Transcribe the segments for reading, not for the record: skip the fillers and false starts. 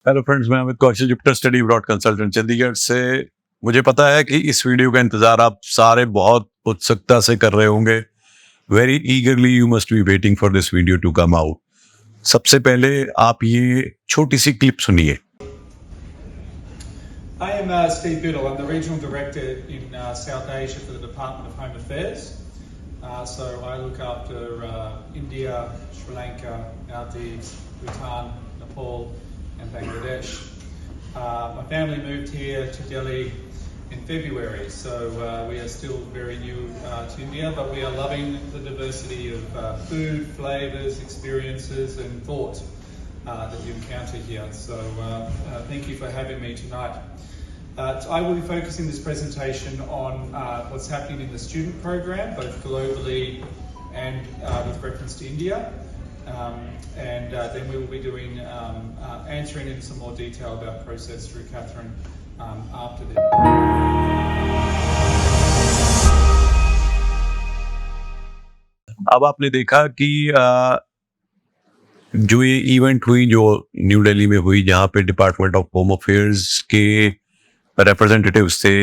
Hello friends, मैं Amit Kaushal, Jupiter study abroad consultant Chandigarh से। मुझे पता है कि इस वीडियो का इंतजार आप सारे बहुत उत्सुकता से कर रहे होंगे। Very eagerly you must be waiting for this video to come out. सबसे पहले आप ये छोटी सी क्लिप सुनिए। I am Steve Biddle. I'm the Regional Director in South Asia for the Department of Home Affairs. So I look after India, Sri Lanka, Maldives, Bhutan, Nepal and Bangladesh. My family moved here to Delhi in February, so we are still very new to India, but we are loving the diversity of food, flavours, experiences and thought that you encounter here. So thank you for having me tonight. I will be focusing this presentation on what's happening in the student program, both globally and with reference to India. And then we will be doing answering in some more detail about process through Catherine after this. अब आपने देखा कि जो ये event हुई, जो new Delhi में हुई, जहाँ पे डिपार्टमेंट ऑफ होम अफेयर्स के representatives थे,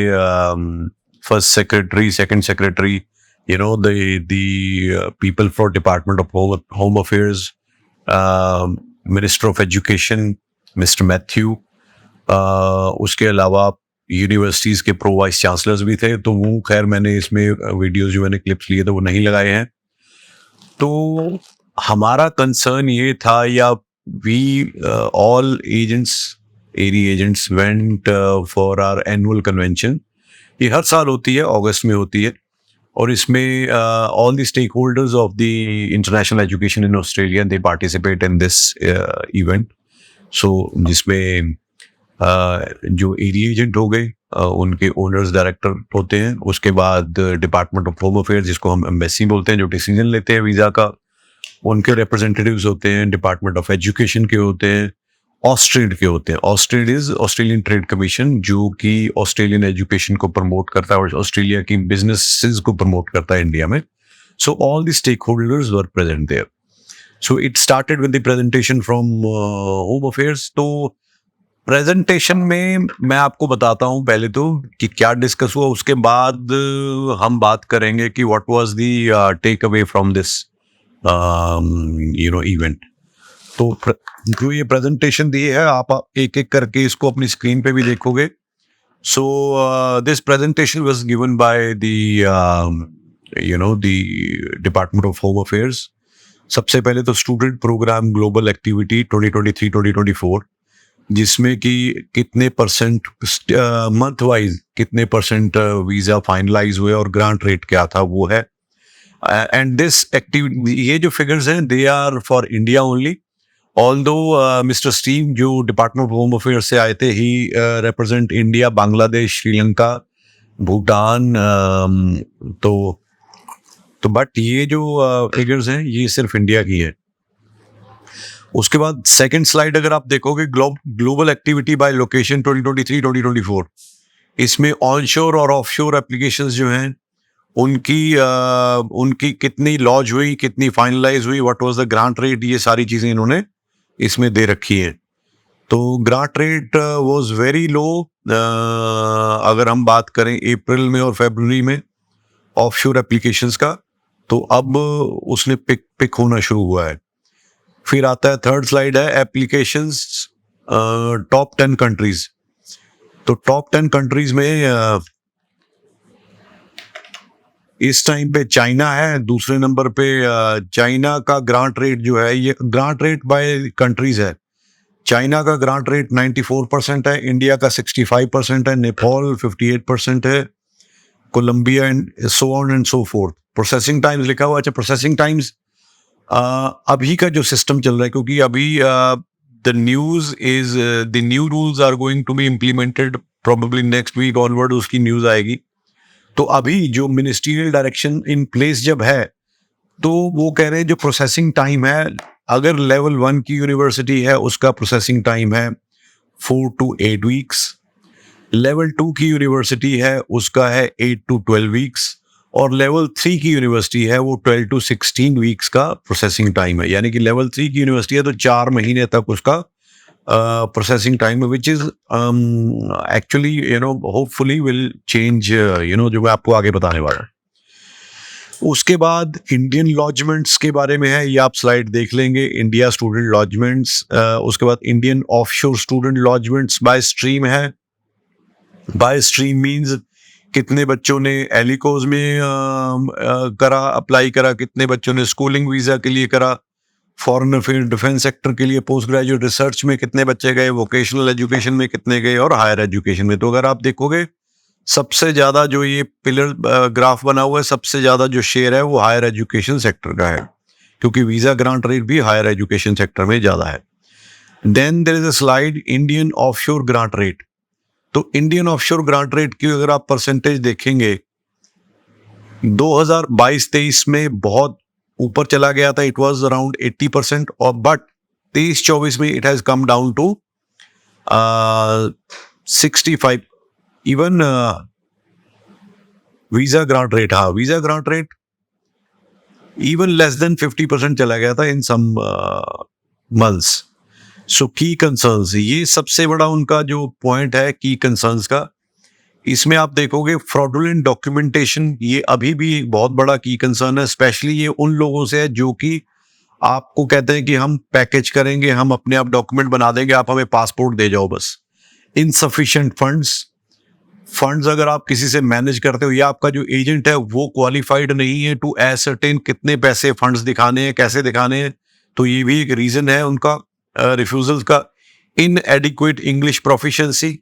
first secretary, second secretary, you know, the people for Department of Home Affairs, Minister of Education, Mr. Matthew, उसके अलावा यूनिवर्सिटीज के प्रो वाइस चांसलर्स भी थे। तो वो खैर मैंने इसमें वीडियोस जो मैंने क्लिप्स लिए थे वो नहीं लगाए हैं। तो हमारा कंसर्न ये था, या we all agents, airy agents went for our annual convention. ये हर साल होती है, अगस्त में होती है, और इसमें all the stakeholders of the international education in Australia they participate in this event. So जिसमें जो एरी एजेंट हो गए, उनके ओनर्स डायरेक्टर होते हैं। उसके बाद डिपार्टमेंट ऑफ होम अफेयर्स, जिसको हम एम्बेसी बोलते हैं, जो डिसीजन लेते हैं वीज़ा का, उनके रिप्रेजेंटेटिव्स होते हैं। डिपार्टमेंट ऑफ एजुकेशन के होते हैं, ऑस्ट्रेड के होते हैं। ऑस्ट्रेड इज ऑस्ट्रेलियन ट्रेड कमीशन, जो कि ऑस्ट्रेलियन एजुकेशन को प्रमोट करता है और ऑस्ट्रेलिया की बिजनेसेस को प्रमोट करता है इंडिया में। So all the stakeholders were present there. So it started with the presentation from home affairs. तो प्रेजेंटेशन में मैं आपको बताता हूँ पहले तो कि क्या डिस्कस हुआ, उसके बाद हम बात करेंगे कि what was the take away from this event. तो जो ये प्रेजेंटेशन दी है, आप एक एक करके इसको अपनी स्क्रीन पे भी देखोगे। So this presentation was given by the department of home affairs. सबसे पहले तो स्टूडेंट प्रोग्राम ग्लोबल एक्टिविटी 2023-2024, जिसमें कि कितने परसेंट मंथ वाइज कितने परसेंट वीजा फाइनलाइज हुए और ग्रांट रेट क्या था, वो है। एंड दिस एक्टिविटी, ये जो फिगर्स हैं, they are for India only. Although Mr. Steve, जो डिपार्टमेंट ऑफ होम अफेयर से आए थे, he represent India, Bangladesh, Sri Lanka, Bhutan. तो बट ये जो फिगर्स हैं, ये सिर्फ इंडिया की है। उसके बाद सेकंड स्लाइड अगर आप देखोगे, ग्लोबल एक्टिविटी बाय लोकेशन 2023-2024, इसमें ऑनशोर और ऑफशोर एप्लीकेशंस जो हैं, उनकी कितनी लॉन्च हुई, कितनी फाइनलाइज हुई, what was the grant rate, ये सारी चीजें इन्होंने इसमें दे रखी है। तो grant rate was very low. अगर हम बात करें अप्रैल में और फरवरी में ऑफशोर एप्लीकेशंस का, तो अब उसने पिक होना शुरू हुआ है। फिर आता है थर्ड स्लाइड, है एप्लीकेशंस टॉप 10 कंट्रीज। तो टॉप 10 कंट्रीज में इस टाइम पे चाइना है दूसरे नंबर पे। चाइना का ग्रांट रेट जो है, ये ग्रांट रेट बाय कंट्रीज है। चाइना का ग्रांट रेट 94% है, इंडिया का 65% है, नेपाल 58% है, Colombia and so on and so forth. Processing times लिखा हुआ। अच्छा, प्रोसेसिंग टाइम्स अभी का जो सिस्टम चल रहा है, क्योंकि अभी the new rules are going to be implemented probably next week onward, उसकी न्यूज आएगी। तो अभी जो मिनिस्ट्रियल डायरेक्शन इन प्लेस जब है, तो वो कह रहे हैं जो प्रोसेसिंग टाइम है, अगर लेवल 1 की यूनिवर्सिटी है, उसका प्रोसेसिंग टाइम है 4 to 8 वीक्स। लेवल 2 की यूनिवर्सिटी है, उसका है 8 to 12 वीक्स। और लेवल 3 की यूनिवर्सिटी है, वो 12 to 16 वीक्स का प्रोसेसिंग टाइम है। यानी कि लेवल 3 की यूनिवर्सिटी है तो 4 महीने तक उसका processing time, which is actually hopefully will change, जो मैं आपको आगे बताने वाला हूँ. उसके बाद इंडियन लॉजमेंट्स के बारे में है, ये आप स्लाइड देख लेंगे. इंडिया स्टूडेंट लॉजमेंट्स, उसके बाद Indian offshore student lodgements by stream है. बाय स्ट्रीम मींस कितने बच्चों ने एलिकोज में करा, अप्लाई करा, कितने बच्चों ने स्कूलिंग वीजा के लिए करा, फॉरेन अफेयर डिफेंस सेक्टर के लिए पोस्ट ग्रेजुएट रिसर्च में कितने बच्चे गए, वोकेशनल एजुकेशन में कितने गए, और हायर एजुकेशन में. तो अगर आप देखोगे सबसे ज्यादा जो ये पिलर ग्राफ बना हुआ है, सबसे ज्यादा जो शेयर है वो हायर एजुकेशन सेक्टर का है, क्योंकि वीजा ग्रांट रेट भी हायर एजुकेशन सेक्टर में ज्यादा है. Then there is a slide Indian offshore grant rate. तो इंडियन ऑफशोर ग्रांट रेट की अगर आप परसेंटेज देखेंगे 2022-23 में बहुत ऊपर चला गया था, इट वाज अराउंड 80%, और बट 23-24 में it has come down to 65. Even visa grant rate, हाँ visa grant rate even less than 50% चला गया था इन सम मंथ्स. सो की कंसर्न्स, ये सबसे बड़ा उनका जो पॉइंट है की कंसर्न्स का. इसमें आप देखोगे फ्रॉडुलेंट डॉक्यूमेंटेशन, ये अभी भी एक बहुत बड़ा की कंसर्न है. स्पेशली ये उन लोगों से है जो कि आपको कहते हैं कि हम पैकेज करेंगे, हम अपने आप डॉक्यूमेंट बना देंगे, आप हमें पासपोर्ट दे जाओ बस. इनसफिशिएंट फंड्स अगर आप किसी से मैनेज करते हो या आपका जो एजेंट है वो क्वालिफाइड नहीं है टू एसर्टेन कितने पैसे फंड्स दिखाने हैं, कैसे दिखाने हैं, तो ये भी एक रीजन है उनका रिफ्यूजल का. इनएडिक्वेट इंग्लिश प्रोफिशिएंसी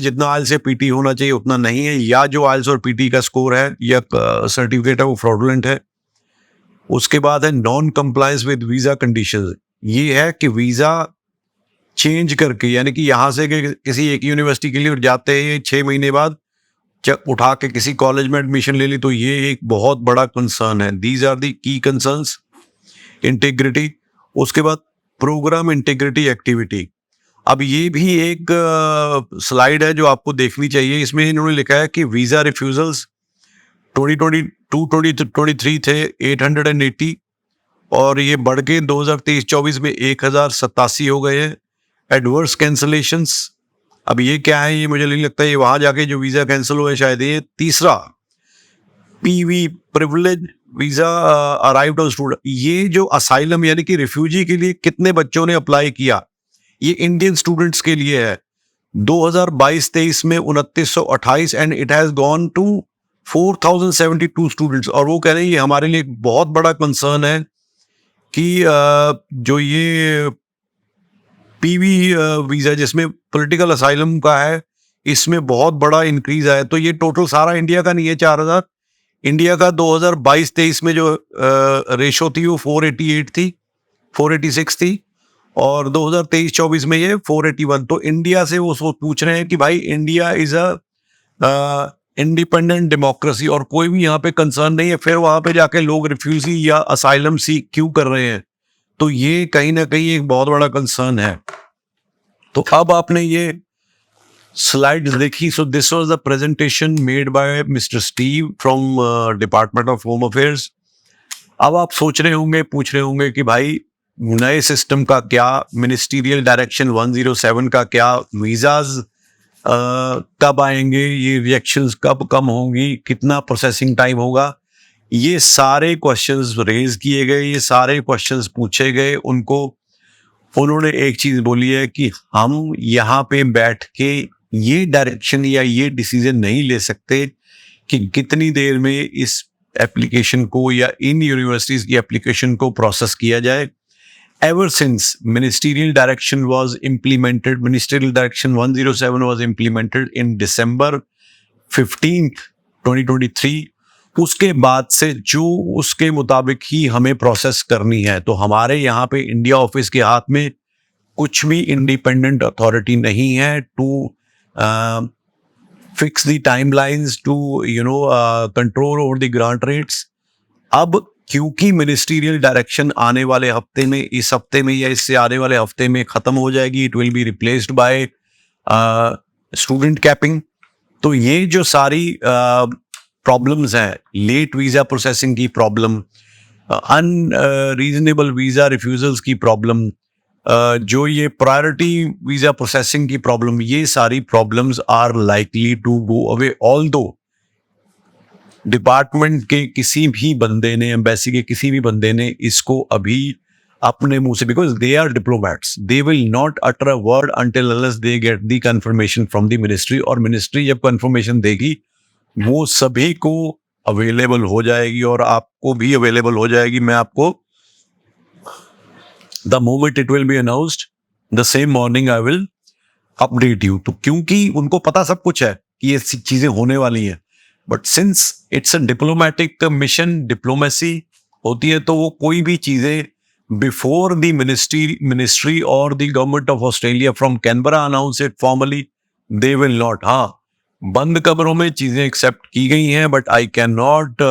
जितना आइल्स या पीटी होना चाहिए उतना नहीं है, या जो आइल्स और पीटी का स्कोर है या सर्टिफिकेट है वो फ्रॉडुलेंट है. उसके बाद है non compliance with visa conditions. ये है कि वीजा चेंज करके, यानी कि यहाँ से किसी एक यूनिवर्सिटी के लिए जाते हैं 6 महीने बाद उठा के किसी कॉलेज में एडमिशन ले ली, तो ये एक बहुत बड़ा कंसर्न है. दीज आर दी की कंसर्न्स. इंटीग्रिटी, उसके बाद प्रोग्राम इंटीग्रिटी एक्टिविटी. अब ये भी एक स्लाइड है जो आपको देखनी चाहिए. इसमें इन्होंने लिखा है कि वीजा रिफ्यूजल्स 2022-23 थे 880, और ये बढ़ के 2023-24 में 1087 हो गए हैं. एडवर्स कैंसलेशंस, अब ये क्या है, ये मुझे नहीं लगता ये वहां जाके जो वीजा कैंसिल हुए शायद. ये तीसरा PV privilege visa arrived on student, ये जो असाइलम यानी कि रिफ्यूजी के लिए कितने बच्चों ने अप्लाई किया, ये इंडियन स्टूडेंट्स के लिए है. 2022-23 में 2928 and it has gone to 4072 students. और वो कह रहे हैं ये हमारे लिए एक बहुत बड़ा कंसर्न है कि जो ये पीवी वीजा जिसमें पॉलिटिकल असाइलम का है, इसमें बहुत बड़ा इंक्रीज आया. तो ये टोटल सारा इंडिया का नहीं है 4000. इंडिया का 2022-23 में जो रेशो थी वो 488 थी, 486 थी, और 2023-24 में ये 481. तो इंडिया से वो पूछ रहे हैं कि भाई India is a independent democracy और कोई भी यहाँ पे कंसर्न नहीं है, फिर वहां पे जाके लोग रिफ्यूजी या असाइलम सी क्यों कर रहे हैं. तो ये कहीं ना कहीं एक बहुत बड़ा कंसर्न है. तो अब आपने ये स्लाइड्स देखी. So this was the presentation made by mister Steve from department of home affairs. अब आप सोच रहे होंगे, पूछ रहे होंगे कि भाई नए सिस्टम का क्या, मिनिस्टीरियल डायरेक्शन 107 का क्या, वीजाज कब आएंगे, ये रिएक्शंस कब कम होंगी, कितना प्रोसेसिंग टाइम होगा, ये सारे क्वेश्चंस रेज किए गए, ये सारे क्वेश्चंस पूछे गए. उन्होंने एक चीज बोली है कि हम यहाँ पे बैठ के ये डायरेक्शन या ये डिसीजन नहीं ले सकते कि कितनी देर में इस एप्लीकेशन को या इन यूनिवर्सिटीज की एप्लीकेशन को प्रोसेस किया जाए. Ever since ministerial direction 107 was implemented in December 15th, 2023, उसके बाद से जो उसके मुताबिक ही हमें प्रोसेस करनी है. तो हमारे यहाँ पे इंडिया ऑफिस के हाथ में कुछ भी इंडिपेंडेंट अथॉरिटी नहीं है to fix the timelines, to control over the grant rates. अब क्योंकि मिनिस्टीरियल डायरेक्शन आने वाले हफ्ते में, इस हफ्ते में या इससे आने वाले हफ्ते में खत्म हो जाएगी, it will be replaced by student capping. तो ये जो सारी प्रॉब्लम्स हैं, लेट वीजा प्रोसेसिंग की प्रॉब्लम, अनरीजनेबल वीजा रिफ्यूजल्स की प्रॉब्लम, जो ये प्रायोरिटी वीजा प्रोसेसिंग की प्रॉब्लम, ये सारी problems are likely to go away, although department के किसी भी बंदे ने, एम्बेसी के किसी भी बंदे ने इसको अभी अपने मुंह से, because they are diplomats, they will not utter a word until unless they get the confirmation from the ministry, और मिनिस्ट्री जब कंफर्मेशन देगी वो सभी को अवेलेबल हो जाएगी और आपको भी अवेलेबल हो जाएगी। मैं आपको the moment it will B announced the same morning I will update you. तो क्योंकि उनको पता सब कुछ है कि ये चीजें होने वाली हैं, but since it's a diplomatic mission, diplomacy होती है, तो वो कोई भी चीजें बिफोर द मिनिस्ट्री और the government of Australia from Canberra announce it formally, they will not. हाँ, बंद कमरों में चीजें एक्सेप्ट की गई हैं, बट आई कैन नॉट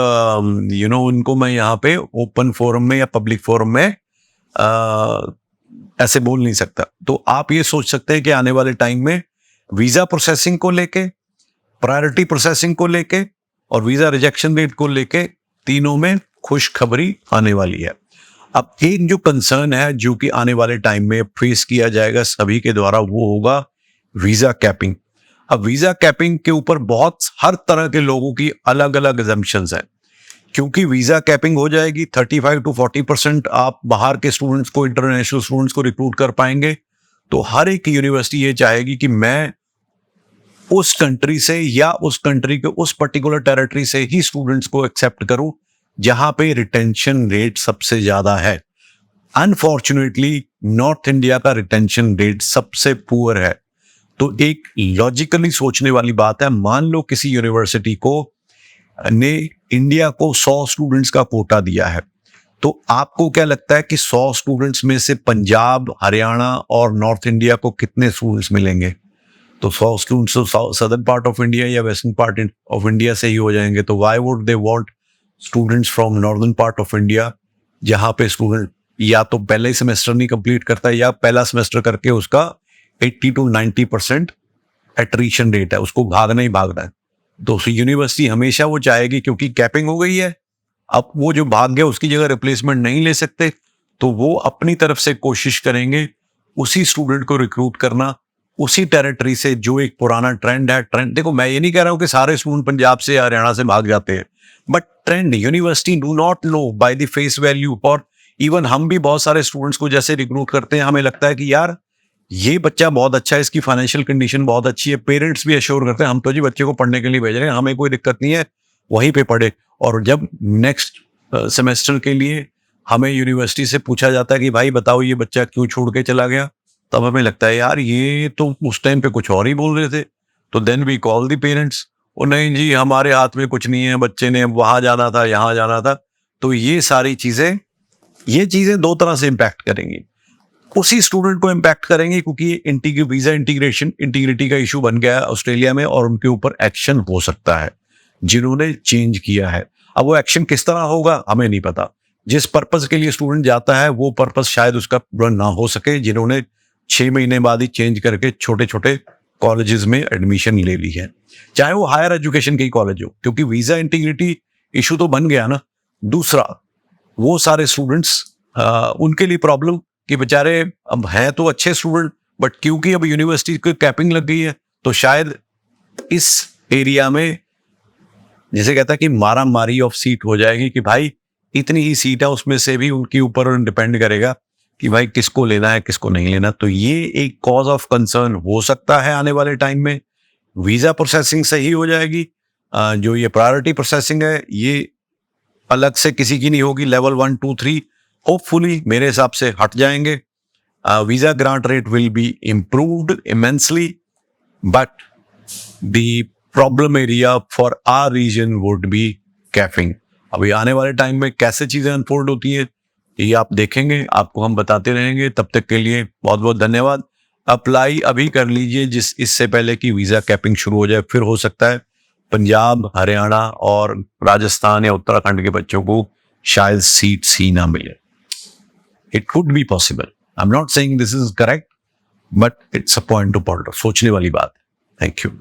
उनको मैं यहाँ पे ओपन फोरम में या पब्लिक फोरम में ऐसे बोल नहीं सकता। तो आप ये सोच सकते हैं कि आने वाले टाइम में वीजा प्रोसेसिंग को लेके, प्रायोरिटी प्रोसेसिंग को लेके और वीजा रिजेक्शन रेट को लेके, तीनों में खुशखबरी आने वाली है। अब एक जो कंसर्न है जो कि आने वाले टाइम में फेस किया जाएगा सभी के द्वारा, वो होगा वीजा कैपिंग। अब वीजा कैपिंग के ऊपर बहुत हर तरह के लोगों की अलग अलग assumptions हैं, क्योंकि वीजा कैपिंग हो जाएगी 35 to 40% आप बाहर के स्टूडेंट्स को, इंटरनेशनल स्टूडेंट्स को रिक्रूट कर पाएंगे। तो हर एक यूनिवर्सिटी ये चाहेगी कि मैं उस कंट्री से या उस कंट्री के उस पर्टिकुलर टेरिटरी से ही स्टूडेंट्स को एक्सेप्ट करूं जहां पे रिटेंशन रेट सबसे ज्यादा है। अनफॉर्चुनेटली नॉर्थ इंडिया का रिटेंशन रेट सबसे पुअर है। तो एक लॉजिकली सोचने वाली बात है, मान लो किसी यूनिवर्सिटी को ने इंडिया को 100 स्टूडेंट्स का कोटा दिया है, तो आपको क्या लगता है कि 100 स्टूडेंट्स में से पंजाब, हरियाणा और नॉर्थ इंडिया को कितने स्टूडेंट्स मिलेंगे? तो 100 स्टूडेंट्स तो सदर्न पार्ट ऑफ इंडिया या वेस्टर्न पार्ट ऑफ इंडिया से ही हो जाएंगे। तो why would they want students from northern part of India, जहां पे स्टूडेंट या तो पहले ही सेमेस्टर नहीं कंप्लीट करता या पहला सेमेस्टर करके उसका 80 to 90% एट्रीशन रेट है, उसको भागना ही भागना है। तो यूनिवर्सिटी हमेशा वो चाहेगी, क्योंकि कैपिंग हो गई है, अब वो जो भाग गया उसकी जगह रिप्लेसमेंट नहीं ले सकते, तो वो अपनी तरफ से कोशिश करेंगे उसी स्टूडेंट को रिक्रूट करना उसी टेरिटरी से जो एक पुराना ट्रेंड है। ट्रेंड देखो, मैं ये नहीं कह रहा हूं कि सारे स्टूडेंट पंजाब से या हरियाणा से भाग जाते हैं, but trend university do not know by the face value. और इवन हम भी बहुत सारे स्टूडेंट्स को जैसे रिक्रूट करते हैं, हमें लगता है कि यार ये बच्चा बहुत अच्छा है, इसकी फाइनेंशियल कंडीशन बहुत अच्छी है, पेरेंट्स भी एश्योर करते हैं हम तो जी बच्चे को पढ़ने के लिए भेज रहे हैं, हमें कोई दिक्कत नहीं है, वहीं पे पढ़े। और जब नेक्स्ट सेमेस्टर के लिए हमें यूनिवर्सिटी से पूछा जाता है कि भाई बताओ ये बच्चा क्यों छोड़ के चला गया, तब हमें लगता है यार ये तो उस टाइम पे कुछ और ही बोल रहे थे। तो then we call the parents, और नहीं जी हमारे हाथ में कुछ नहीं है, बच्चे ने वहां जाना था, यहाँ जाना था। तो ये सारी चीजें, ये चीजें दो तरह से इम्पैक्ट करेंगी। उसी स्टूडेंट को इम्पैक्ट करेंगे क्योंकि वीजा इंटीग्रिटी का इशू बन गया है ऑस्ट्रेलिया में, और उनके ऊपर एक्शन हो सकता है जिन्होंने चेंज किया है। अब वो एक्शन किस तरह होगा हमें नहीं पता। जिस पर्पस के लिए स्टूडेंट जाता है वो पर्पस शायद उसका पूरा ना हो सके, जिन्होंने 6 महीने बाद ही चेंज करके छोटे छोटे कॉलेजेस में एडमिशन ले ली है, चाहे वो हायर एजुकेशन के ही कॉलेज हो, क्योंकि वीजा इंटीग्रिटी इशू तो बन गया ना। दूसरा, वो सारे स्टूडेंट्स उनके लिए प्रॉब्लम कि बेचारे अब हैं तो अच्छे स्टूडेंट, बट क्योंकि अब यूनिवर्सिटी की कैपिंग लग गई है, तो शायद इस एरिया में जैसे कहता है कि मारा मारी ऑफ सीट हो जाएगी कि भाई इतनी ही सीट है, उसमें से भी उनके ऊपर डिपेंड करेगा कि भाई किसको लेना है किसको नहीं लेना। तो ये एक कॉज ऑफ कंसर्न हो सकता है आने वाले टाइम में। वीजा प्रोसेसिंग सही हो जाएगी, जो ये प्रायोरिटी प्रोसेसिंग है ये अलग से किसी की नहीं होगी। लेवल 1, 2, 3 होपफुली मेरे हिसाब से हट जाएंगे। Visa grant rate will be improved immensely, but the problem area for our region would be capping. अभी आने वाले टाइम में कैसे चीजें अनफोल्ड होती है ये आप देखेंगे, आपको हम बताते रहेंगे। तब तक के लिए बहुत बहुत धन्यवाद। अप्लाई अभी कर लीजिए इससे पहले कि वीजा कैपिंग शुरू हो जाए। फिर हो सकता है पंजाब, हरियाणा और राजस्थान या उत्तराखंड के बच्चों को शायद सीट्स ही ना मिले। It could be possible. I am not saying this is correct, but it's a point two point सोचने वाली बात है। Thank you.